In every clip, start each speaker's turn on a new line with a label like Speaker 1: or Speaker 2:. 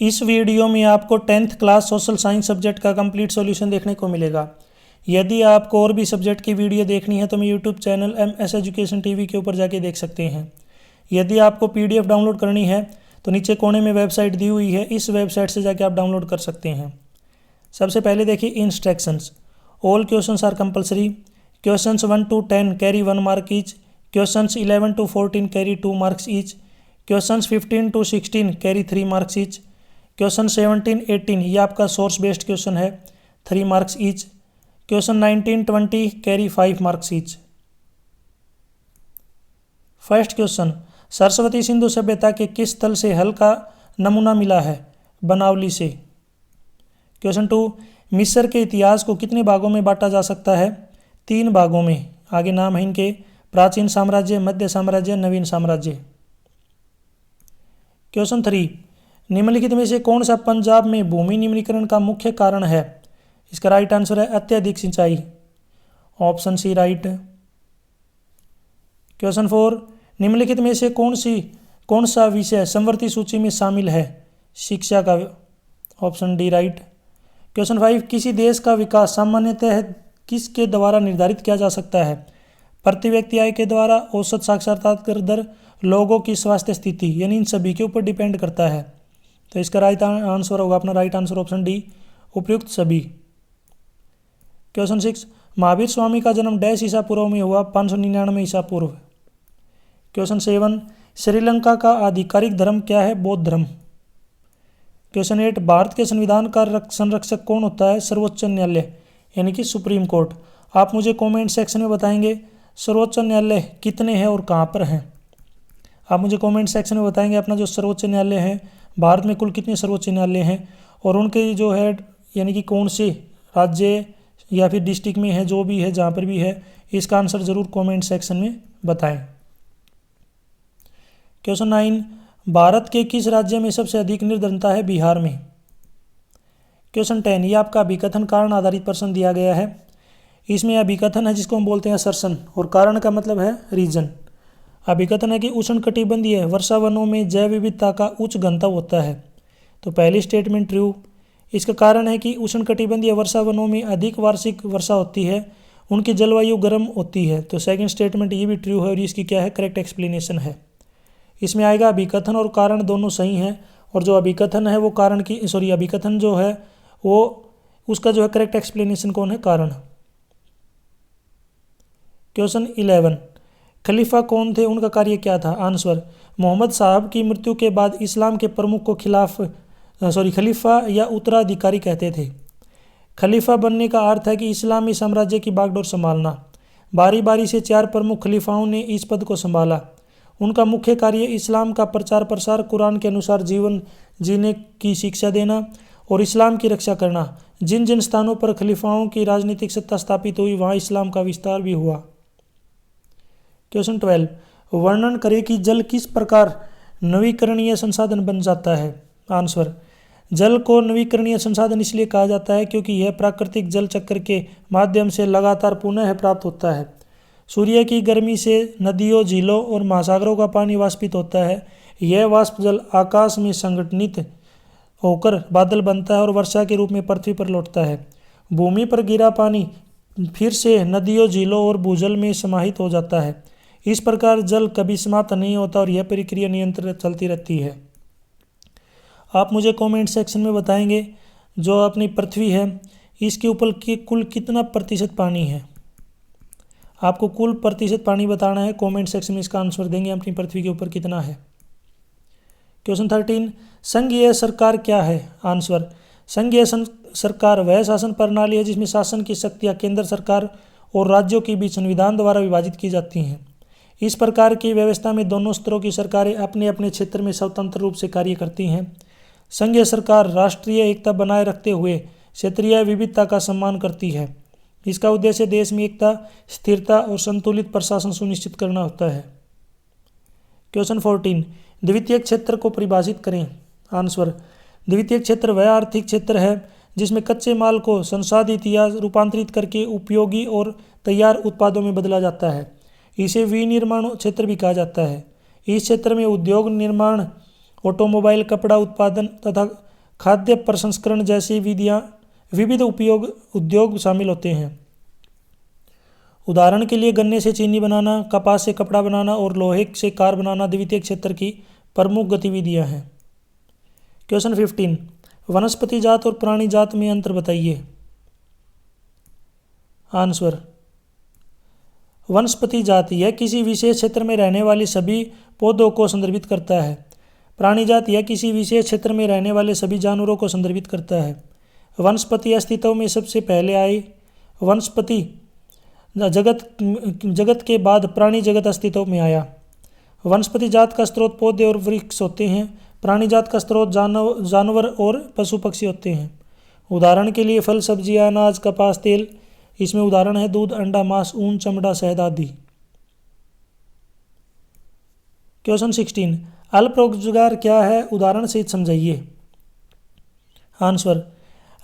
Speaker 1: इस वीडियो में आपको 10th class social science subject का कंप्लीट सॉल्यूशन देखने को मिलेगा। यदि आपको और भी सब्जेक्ट की वीडियो देखनी है तो मैं YouTube channel MS education TV के ऊपर जाके देख सकते हैं। यदि आपको PDF डाउनलोड करनी है तो नीचे कोने में वेबसाइट दी हुई है, इस वेबसाइट से जाके आप डाउनलोड कर सकते हैं। सबसे पहले देखिए instructions. All questions are compulsory. Questions 1 to 10 carry 1 mark each. Questions 11 to 14 carry 2 marks each. Questions 15 to 16 carry 3 marks each. Question 17-18 ये आपका सोर्स बेस्ड क्वेश्चन है, 3 marks each. Question 19-20 carry 5 marks each. First question, Saraswati Sindhu सभ्यता के किस स्थल से हल का नमूना मिला है? बनावली से। क्वेश्चन 2, मिस्र के इतिहास को कितने भागों में बांटा जा सकता है? 3 भागों में। आगे नाम है इनके, प्राचीन साम्राज्य, मध्य साम्राज्य, नवीन साम्राज्य। क्वेश्चन 3, निम्नलिखित में से कौन सा पंजाब में भूमि निम्नीकरण का मुख्य कारण है? इसका राइट आंसर है अत्यधिक सिंचाई, ऑप्शन सी राइट। क्वेश्चन 4, निम्नलिखित में से कौन सा विषय समवर्ती सूची में शामिल है? शिक्षा का, ऑप्शन डी राइट। क्वेश्चन 5, किसी देश का विकास सामान्यतः किसके द्वारा निर्धारित किया जा सकता है? प्रति व्यक्ति आय के द्वारा, औसत साक्षरता दर, लोगों की स्वास्थ्य स्थिति, यानी इन सभी के ऊपर डिपेंड करता है। तो इसका राइट आंसर होगा अपना राइट आंसर ऑप्शन डी, उपयुक्त सभी। क्वेश्चन 6, महावीर स्वामी का जन्म डैश ईसा पूर्व में हुआ? 599 ईसा पूर्व। क्वेश्चन 7, श्रीलंका का आधिकारिक धर्म क्या है? बौद्ध धर्म। क्वेश्चन 8, भारत के संविधान का संरक्षक कौन होता है? सर्वोच्च न्यायालय, यानी कि सुप्रीम कोर्ट। आप मुझे कमेंट सेक्शन में बताएंगे सर्वोच्च न्यायालय कितने हैं और कहाँ पर हैं। आप मुझे कमेंट सेक्शन में बताएंगे अपना जो सर्वोच्च न्यायालय है, भारत में कुल कितने सर्वोच्च न्यायालय हैं और उनके जो है यानी कि कौन से राज्य या फिर डिस्ट्रिक्ट में है, जो भी है जहाँ पर भी है, इसका आंसर ज़रूर कमेंट सेक्शन में बताएं। क्वेश्चन 9, भारत के किस राज्य में सबसे अधिक निर्धनता है? बिहार में। क्वेश्चन 10, ये आपका अभिकथन कारण आधारित प्रश्न दिया गया है। इसमें अभिकथन है जिसको हम बोलते हैं असर्शन, और कारण का मतलब है रीजन। अभिकथन है कि उष्णकटिबंधीय वर्षा वनों में जैव विविधता का उच्च घनत्व होता है। तो पहली स्टेटमेंट ट्रू। इसका कारण है कि उष्णकटिबंधीय वर्षा वनों में अधिक वार्षिक वर्षा होती है, उनकी जलवायु गर्म होती है। तो सेकंड स्टेटमेंट ये भी ट्रू है और इसकी क्या है? करेक्ट एक्सप्लेनेशन है। इसमें आएगा अभिकथन और कारण दोनों सही हैं, और जो अभिकथन है वो कारण की अभिकथन जो है वो उसका जो है करेक्ट एक्सप्लेनेशन कौन है? कारण। क्वेश्चन 11, खलीफा कौन थे? उनका कार्य क्या था? आंसर, मोहम्मद साहब की मृत्यु के बाद इस्लाम के प्रमुख को खलीफा या उत्तराधिकारी कहते थे। खलीफा बनने का अर्थ है कि इस्लामी साम्राज्य की बागडोर संभालना। बारी बारी से 4 प्रमुख खलीफाओं ने इस पद को संभाला। उनका मुख्य कार्य इस्लाम का प्रचार प्रसार, कुरान के अनुसार जीवन जीने की शिक्षा देना और इस्लाम की रक्षा करना। जिन जिन स्थानों पर खलीफाओं की राजनीतिक सत्ता स्थापित हुई वहाँ इस्लाम का विस्तार भी हुआ। क्वेश्चन 12, वर्णन करें कि जल किस प्रकार नवीकरणीय संसाधन बन जाता है? आंसर, जल को नवीकरणीय संसाधन इसलिए कहा जाता है क्योंकि यह प्राकृतिक जल चक्र के माध्यम से लगातार पुनः प्राप्त होता है। सूर्य की गर्मी से नदियों, झीलों और महासागरों का पानी वाष्पित होता है। यह वाष्प जल आकाश में संघटित होकर बादल बनता है और वर्षा के रूप में पृथ्वी पर लौटता है। भूमि पर गिरा पानी फिर से नदियों, झीलों और भूजल में समाहित हो जाता है। इस प्रकार जल कभी समाप्त नहीं होता और यह प्रक्रिया निरंतर चलती रहती है। आप मुझे कमेंट सेक्शन में बताएंगे जो अपनी पृथ्वी है इसके ऊपर कुल कितना प्रतिशत पानी है? आपको कुल प्रतिशत पानी बताना है। कमेंट सेक्शन में इसका आंसर देंगे अपनी पृथ्वी के ऊपर कितना है। क्वेश्चन 13, संघीय सरकार क्या है? आंसर, संघीय सरकार वह शासन प्रणाली है जिसमें शासन की शक्तियाँ केंद्र सरकार और राज्यों के बीच संविधान द्वारा विभाजित की जाती हैं। इस प्रकार की व्यवस्था में दोनों स्तरों की सरकारें अपने अपने क्षेत्र में स्वतंत्र रूप से कार्य करती हैं। संघीय सरकार राष्ट्रीय एकता बनाए रखते हुए क्षेत्रीय विविधता का सम्मान करती है। इसका उद्देश्य देश में एकता, स्थिरता और संतुलित प्रशासन सुनिश्चित करना होता है। क्वेश्चन 14, द्वितीय क्षेत्र को परिभाषित करें। आंसर, द्वितीय क्षेत्र वह आर्थिक क्षेत्र है जिसमें कच्चे माल को संसाधित या रूपांतरित करके उपयोगी और तैयार उत्पादों में बदला जाता है। इसे विनिर्माण क्षेत्र भी कहा जाता है। इस क्षेत्र में उद्योग, निर्माण, ऑटोमोबाइल, कपड़ा उत्पादन तथा खाद्य प्रसंस्करण जैसी विविध उपयोग उद्योग शामिल होते हैं। उदाहरण के लिए गन्ने से चीनी बनाना, कपास से कपड़ा बनाना और लोहे से कार बनाना द्वितीय क्षेत्र की प्रमुख गतिविधियां हैं। क्वेश्चन 15, वनस्पति जात और प्राणी जात में अंतर बताइए। आंसर, वनस्पति जात यह किसी विशेष क्षेत्र में रहने वाले सभी पौधों को संदर्भित करता है। प्राणी जात यह किसी विशेष क्षेत्र में रहने वाले सभी जानवरों को संदर्भित करता है। वनस्पति अस्तित्व में सबसे पहले आए। वनस्पति जगत के बाद प्राणी जगत अस्तित्व में आया। वनस्पति जात का स्रोत पौधे और वृक्ष होते हैं। प्राणी जात का स्रोत जानवर और पशु पक्षी होते हैं। उदाहरण के लिए फल, सब्जियां, अनाज, कपास, तेल। इसमें उदाहरण है दूध, अंडा, मांस, ऊन, चमड़ा, शहद आदि। क्वेश्चन 16, अल्प रोजगार क्या है, उदाहरण सहित समझाइए। आंसर,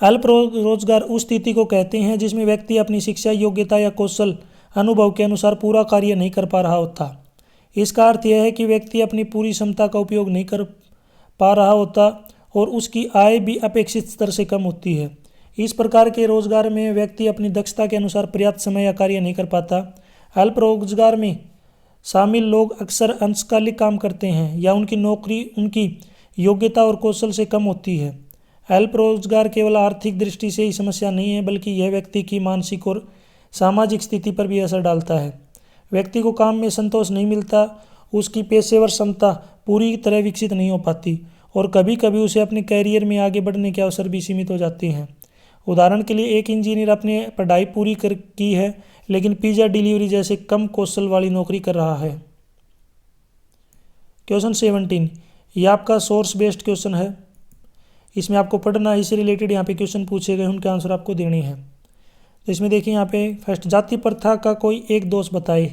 Speaker 1: अल्प रोजगार उस स्थिति को कहते हैं जिसमें व्यक्ति अपनी शिक्षा, योग्यता या कौशल अनुभव के अनुसार पूरा कार्य नहीं कर पा रहा होता। इसका अर्थ यह है कि व्यक्ति अपनी पूरी क्षमता का उपयोग नहीं कर पा रहा होता और उसकी आय भी अपेक्षित स्तर से कम होती है। इस प्रकार के रोजगार में व्यक्ति अपनी दक्षता के अनुसार पर्याप्त समय या कार्य नहीं कर पाता। अल्प रोजगार में शामिल लोग अक्सर अंशकालिक काम करते हैं या उनकी नौकरी उनकी योग्यता और कौशल से कम होती है। अल्प रोजगार केवल आर्थिक दृष्टि से ही समस्या नहीं है, बल्कि यह व्यक्ति की मानसिक और सामाजिक स्थिति पर भी असर डालता है। व्यक्ति को काम में संतोष नहीं मिलता, उसकी पेशेवर क्षमता पूरी तरह विकसित नहीं हो पाती और कभी कभी उसे अपने कैरियर में आगे बढ़ने के अवसर भी सीमित हो जाते हैं। उदाहरण के लिए एक इंजीनियर अपनी पढ़ाई पूरी की है लेकिन पिज्जा डिलीवरी जैसे कम कौशल वाली नौकरी कर रहा है। क्वेश्चन 17, ये आपका सोर्स बेस्ड क्वेश्चन है। इसमें आपको पढ़ना, इससे रिलेटेड यहाँ पे क्वेश्चन पूछे गए, उनके आंसर आपको देने हैं। तो इसमें देखिए यहाँ पे फर्स्ट, जाति प्रथा का कोई एक दोष बताए।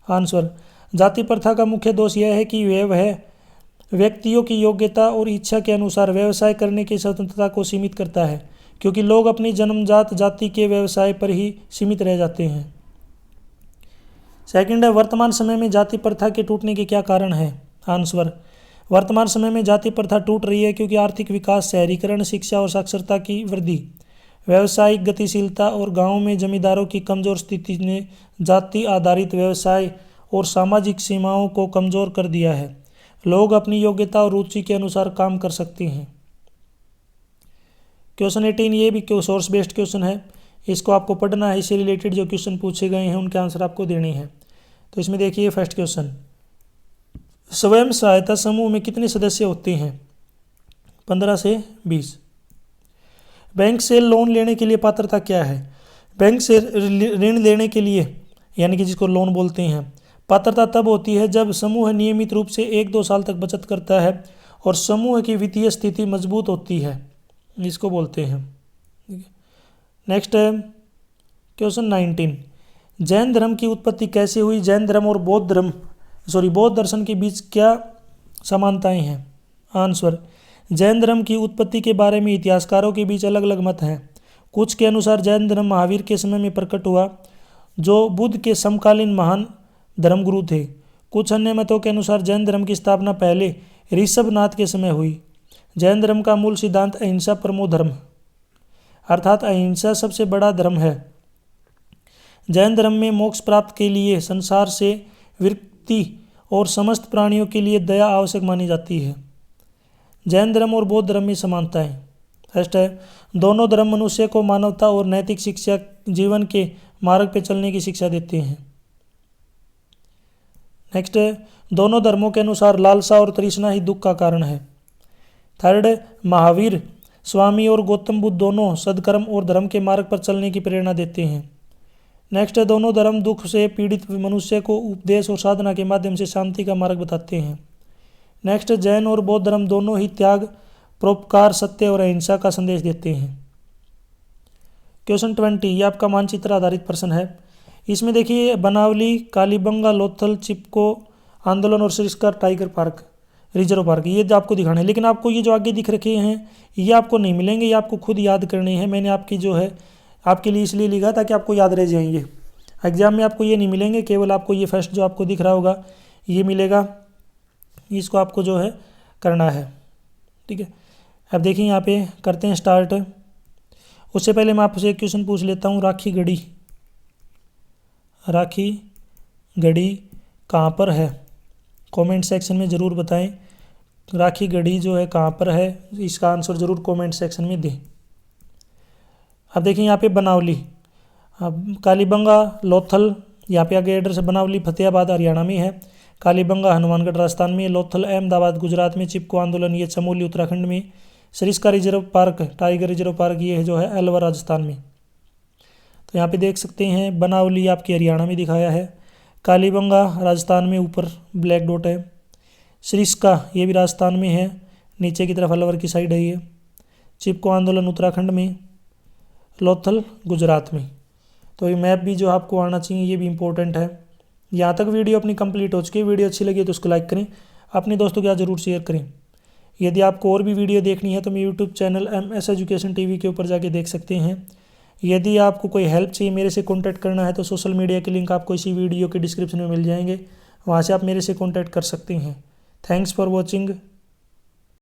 Speaker 1: आंसर, जाति प्रथा का मुख्य दोष यह है कि वह व्यक्तियों की योग्यता और इच्छा के अनुसार व्यवसाय करने की स्वतंत्रता को सीमित करता है, क्योंकि लोग अपनी जन्मजात जाति के व्यवसाय पर ही सीमित रह जाते हैं। सेकंड है, वर्तमान समय में जाति प्रथा के टूटने के क्या कारण है। आंसर, वर्तमान समय में जाति प्रथा टूट रही है क्योंकि आर्थिक विकास, शहरीकरण, शिक्षा और साक्षरता की वृद्धि, व्यावसायिक गतिशीलता और गाँव में जमींदारों की कमजोर स्थिति ने जाति आधारित व्यवसाय और सामाजिक सीमाओं को कमजोर कर दिया है। लोग अपनी योग्यता और रुचि के अनुसार काम कर सकते हैं। क्वेश्चन 18, ये भी सोर्स बेस्ड क्वेश्चन है, इसको आपको पढ़ना है। इससे रिलेटेड जो क्वेश्चन पूछे गए हैं उनके आंसर आपको देने हैं। तो इसमें देखिए फर्स्ट क्वेश्चन, स्वयं सहायता समूह में कितने सदस्य होते हैं। 15 से 20। बैंक से लोन लेने के लिए पात्रता क्या है। बैंक से ऋण लेने के लिए, यानी कि जिसको लोन बोलते हैं, पात्रता तब होती है जब समूह नियमित रूप से 1-2 साल तक बचत करता है और समूह की वित्तीय स्थिति मजबूत होती है, इसको बोलते हैं। नेक्स्ट है क्वेश्चन 19, जैन धर्म की उत्पत्ति कैसे हुई। जैन धर्म और बौद्ध दर्शन के बीच क्या समानताएं हैं। आंसर, जैन धर्म की उत्पत्ति के बारे में इतिहासकारों के बीच अलग अलग मत हैं। कुछ के अनुसार जैन धर्म महावीर के समय में प्रकट हुआ, जो बुद्ध के समकालीन महान धर्मगुरु थे। कुछ अन्य मतों के अनुसार जैन धर्म की स्थापना पहले ऋषभनाथ के समय हुई। जैन धर्म का मूल सिद्धांत अहिंसा परमो धर्म, अर्थात अहिंसा सबसे बड़ा धर्म है। जैन धर्म में मोक्ष प्राप्त के लिए संसार से विरक्ति और समस्त प्राणियों के लिए दया आवश्यक मानी जाती है। जैन धर्म और बौद्ध धर्म में समानताएं। फर्स्ट है, दोनों धर्म मनुष्य को मानवता और नैतिक शिक्षा, जीवन के मार्ग पर चलने की शिक्षा देते हैं। नेक्स्ट है, दोनों धर्मों के अनुसार लालसा और तृष्णा ही दुख का कारण है। थर्ड, महावीर स्वामी और गौतम बुद्ध दोनों सद्कर्म और धर्म के मार्ग पर चलने की प्रेरणा देते हैं। नेक्स्ट है, दोनों धर्म दुख से पीड़ित मनुष्य को उपदेश और साधना के माध्यम से शांति का मार्ग बताते हैं। नेक्स्ट, जैन और बौद्ध धर्म दोनों ही त्याग, परोपकार, सत्य और अहिंसा का संदेश देते हैं। क्वेश्चन 20, ये आपका मानचित्र आधारित प्रश्न है। इसमें देखिए बनावली, कालीबंगा, लोथल, चिपको, आंदोलन और Sariska tiger park, reserve park, ये आपको दिखाने हैं। लेकिन आपको ये जो आगे दिख रखे हैं ये आपको नहीं मिलेंगे, ये आपको खुद याद करने हैं। मैंने आपकी जो है आपके लिए इसलिए लिखा ताकि आपको याद रह जाएंगे। एग्जाम में आपको ये नहीं मिलेंगे, केवल आपको ये फर्स्ट जो आपको दिख रहा होगा ये मिलेगा, इसको आपको जो है करना है। ठीक है, अब देखिए यहाँ पे करते हैं स्टार्ट। उससे पहले मैं आपसे एक क्वेश्चन पूछ लेता हूँ, राखी गढ़ी कहाँ पर है? कमेंट सेक्शन में ज़रूर बताएं राखी गढ़ी जो है कहाँ पर है। इसका आंसर ज़रूर कमेंट सेक्शन में दें। अब देखिए यहाँ पे बनावली, अब कालीबंगा लोथल, यहाँ पे आगे एड्रेस बनावली फतेहाबाद हरियाणा में है, कालीबंगा हनुमानगढ़ राजस्थान में, लोथल अहमदाबाद गुजरात में, चिपको आंदोलन ये चमोली उत्तराखंड में, Sariska reserve park tiger reserve park ये जो है अलवर राजस्थान में। तो यहाँ पे देख सकते हैं बनावली आपके हरियाणा में दिखाया है, कालीबंगा राजस्थान में ऊपर ब्लैक डॉट है, सरिस्का ये भी राजस्थान में है, नीचे की तरफ अलवर की साइड है ये, चिपको आंदोलन उत्तराखंड में, लोथल गुजरात में। तो ये मैप भी जो आपको आना चाहिए ये भी इम्पोर्टेंट है। यहाँ तक वीडियो अपनी कंप्लीट हो चुकी है। वीडियो अच्छी लगी तो उसको लाइक करें, अपने दोस्तों के साथ ज़रूर शेयर करें। यदि आपको और भी वीडियो देखनी है तो मैं YouTube channel MS education TV के ऊपर जाके देख सकते हैं। यदि आपको कोई हेल्प चाहिए, मेरे से कॉन्टैक्ट करना है तो सोशल मीडिया के लिंक आपको इसी वीडियो के डिस्क्रिप्शन में मिल जाएंगे, वहाँ से आप मेरे से कॉन्टैक्ट कर सकते हैं। Thanks for watching.